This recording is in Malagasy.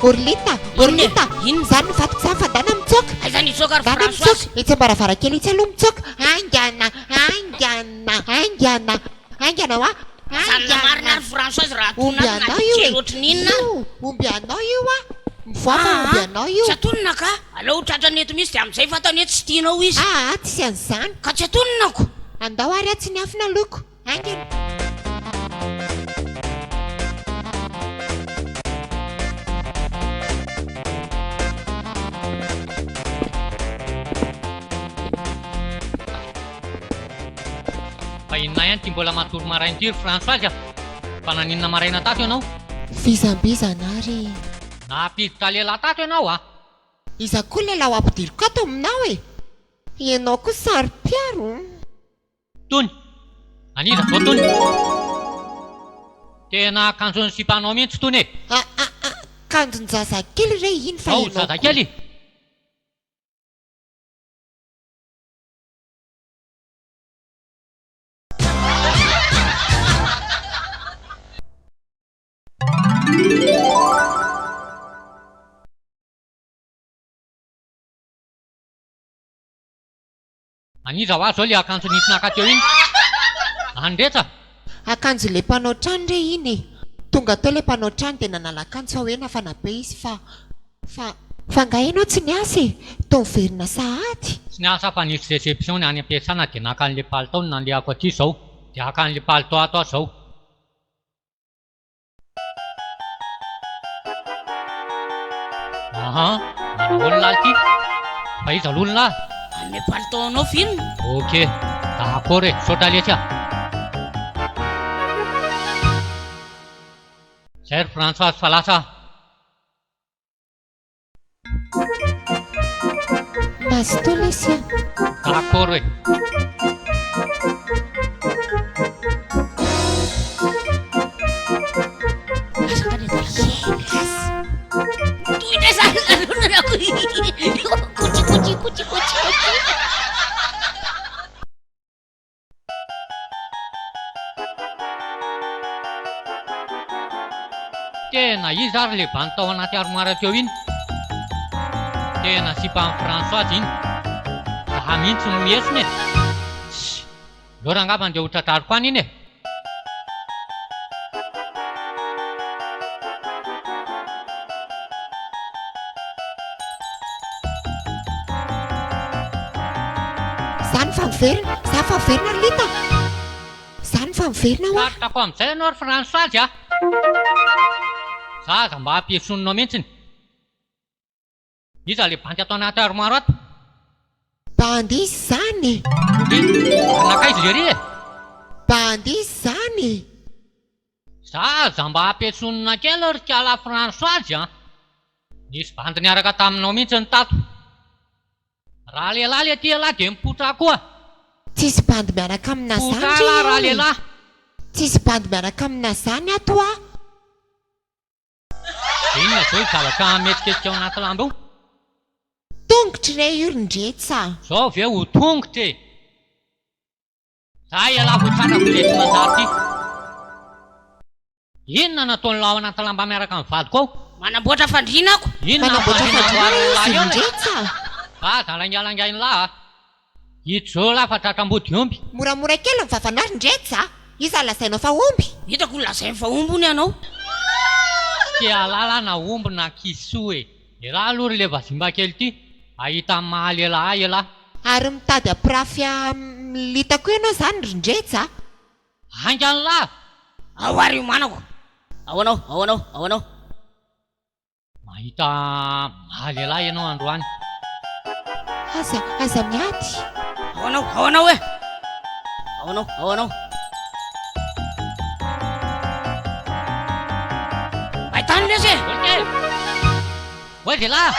Orlita, zany fadana mitsoka. Zany itsoka ary Dana Françoise. mitsoka, itsy ambaravarakely itsy aloha mitsoka. Aingana wa. Sanna marina ary Françoise raha Omby tonona anao anaty io kely ohatrin'inona. Omby anao io a. Mivoaka omby anao io. Tsy atonona ka? Aleo tratrany eto mihitsy dia amin'izay fataony eto tsy tianao izy. Tsy sy an'izany. Ka tsy atononako. Andao ary atsy ny afina loko. Aingana. Inona ihany ty mbola matory maraina ty ry Françoise fa naninona maraina tato ianao? Fizambizana ary. Napiditra lehilahy tato ianao a? Iza koa lehilahy ho ampidiriko ato aminao e. Ianao koa sary-piaro. Tony, aniza zao Tony? Tena akanjony sipanao mihitsy Tony e. Kanjon-jazakely re iny fa Ao zazakely. Aniza ho azy zao le akanjo nisy nakateo iny? Andretsa? Akanjo le mpanao trano re iny e. Tonga tao le mpanao trano dia nanala-kanjo fa hoe nafana be izy fa nga ianao tsy niasa e. Tao miverina sahady. Tsy niasa fa nisy reception ny any am-piasana dia naka an'le palitao no nandeako aty zao. Dia aka an'le palitao ato aho zao. Manao olona ty. Fa iza l'olona? An'le palitaonao film. Ok, d'accord e, saotra lesy aho. Zay ry Françoise fa lasa. Masto lesy. D'accord e. Toy na sa lalo na ako. Kuchi. Tena izy ary le bany tao anaty armoire teo iny. Tena sipan'ny Françoise iny. Zaha mihitsy no miesiny e. Lora angamba andeha ho tratrariko any iny e. Zany fa miverina Lita. Zany fa miverina hoa. Satrako amin'izay ianao ry Françoise a. Zaza mba hampiesononao mihitsiny. Iza le banky atao anaty armoire ato? Bandy izy zany e. Arnaka izy lery e. Bandy izy zany e. Zaza mba hampiesonona kely ry kiala Françoise a. Nisy bandy niaraka taminao mihitsy ny tato. Raha lehilahy le ty lehilahy dia mipotra koa. Tsisy bandy miaraka amina zany Potra raha lehilahy. Tsisy bandy miaraka amina zany ato a. Inona zao zavatra hametikesika ao anaty lamba io? Tongotry re io ndretsa. Zao ve ho tongotra e. Za ialahy vo tratrako le tsy manjary ty. Inona nataony lao anaty lamba miaraka amin'ny vadiko ao? Manamboatra fandriana ako. Inona Manamboatra fandriana izy io? ndretsa. Zalangalangainy lahy. Itso lahy fa tratram-body omby. Moramora kely mivavanazy ndretsa. Iza lazainao fa omby. Hitako lazainy fa ombony ianao. Ty alala na omby na kiso e. E raha aloha ry le vazimba kely ty. Ahita mahalehilahy ialahy. Ary mitady aprafia litako ianao zany ndretsa. Angany lahy. Ao ary io manako. Ao anao. Mahita mahalehilahy ianao androany. Aza miady. Ao anao e. Ao anao. Tany lesy e. Oe zelahy.